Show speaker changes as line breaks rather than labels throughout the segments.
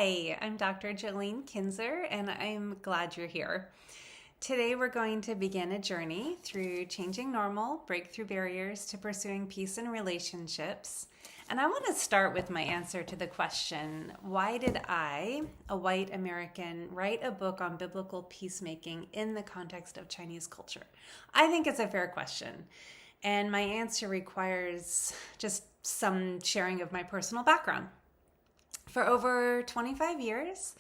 Hi, I'm Dr. Jolene Kinzer, and I'm glad you're here. Today we're going to begin a journey through changing normal, breakthrough barriers to pursuing peace in relationships. And I want to start with my answer to the question, why did I, a white American, write a book on biblical peacemaking in the context of Chinese culture? I think it's a fair question. And my answer requires just some sharing of my personal background. For over 25 years,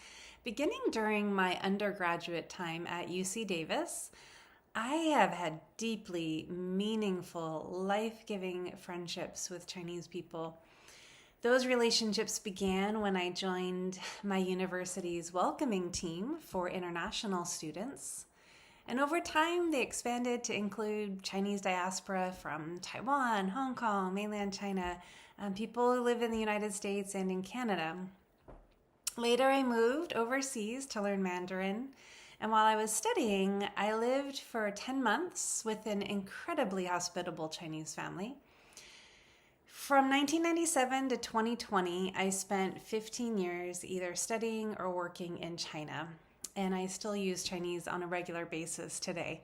beginning during my undergraduate time at UC Davis, I have had deeply meaningful, life-giving friendships with Chinese people. Those relationships began when I joined my university's welcoming team for international students. And over time, they expanded to include Chinese diaspora from Taiwan, Hong Kong, mainland China, people who live in the United States and in Canada. Later, I moved overseas to learn Mandarin. And while I was studying, I lived for 10 months with an incredibly hospitable Chinese family. From 1997 to 2020, I spent 15 years either studying or working in China. And I still use Chinese on a regular basis today.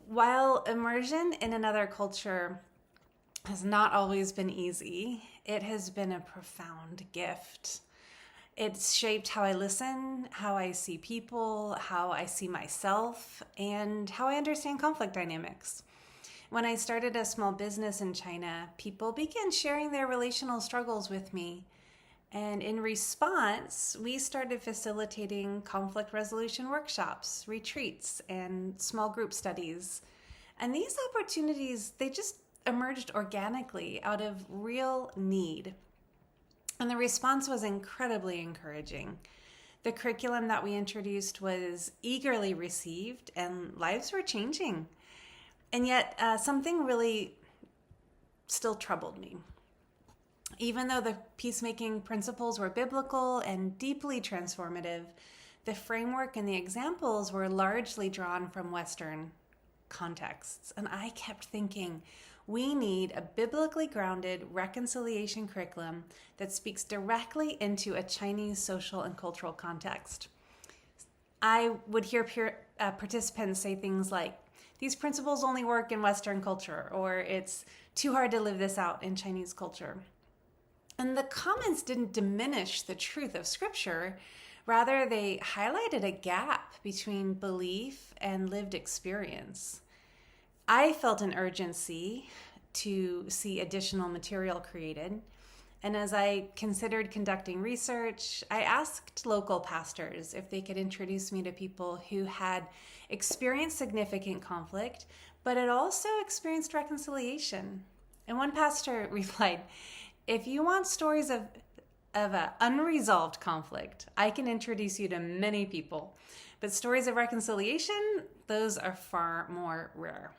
While immersion in another culture has not always been easy, it has been a profound gift. It's shaped how I listen, how I see people, how I see myself, and how I understand conflict dynamics. When I started a small business in China, people began sharing their relational struggles with me. And in response, we started facilitating conflict resolution workshops, retreats, and small group studies. And these opportunities, they just emerged organically out of real need. And the response was incredibly encouraging. The curriculum that we introduced was eagerly received, and lives were changing. And yet, something really still troubled me. Even though the peacemaking principles were biblical and deeply transformative, the framework and the examples were largely drawn from Western contexts. And I kept thinking, we need a biblically grounded reconciliation curriculum that speaks directly into a Chinese social and cultural context. I would hear participants say things like, these principles only work in Western culture, or it's too hard to live this out in Chinese culture. And the comments didn't diminish the truth of Scripture. Rather, they highlighted a gap between belief and lived experience. I felt an urgency to see additional material created. And as I considered conducting research, I asked local pastors if they could introduce me to people who had experienced significant conflict, but had also experienced reconciliation. And one pastor replied, if you want stories of unresolved conflict, I can introduce you to many people. But stories of reconciliation, those are far more rare.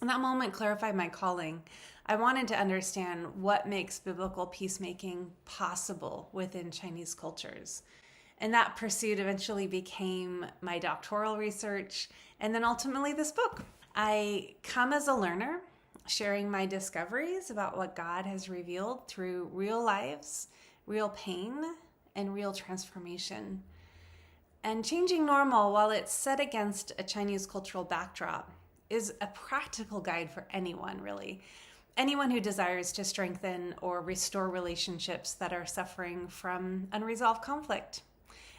And that moment clarified my calling. I wanted to understand what makes biblical peacemaking possible within Chinese cultures. And that pursuit eventually became my doctoral research, and then ultimately this book. I come as a learner, sharing my discoveries about what God has revealed through real lives, real pain, and real transformation. And changing normal, while it's set against a Chinese cultural backdrop, is a practical guide for anyone, really. Anyone who desires to strengthen or restore relationships that are suffering from unresolved conflict.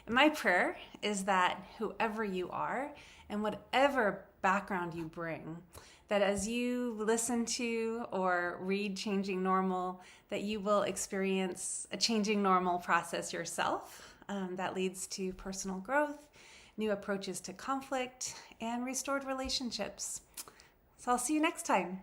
And my prayer is that whoever you are and whatever background you bring, that as you listen to or read Changing Normal, that you will experience a changing normal process yourself that leads to personal growth, new approaches to conflict, and restored relationships. So I'll see you next time.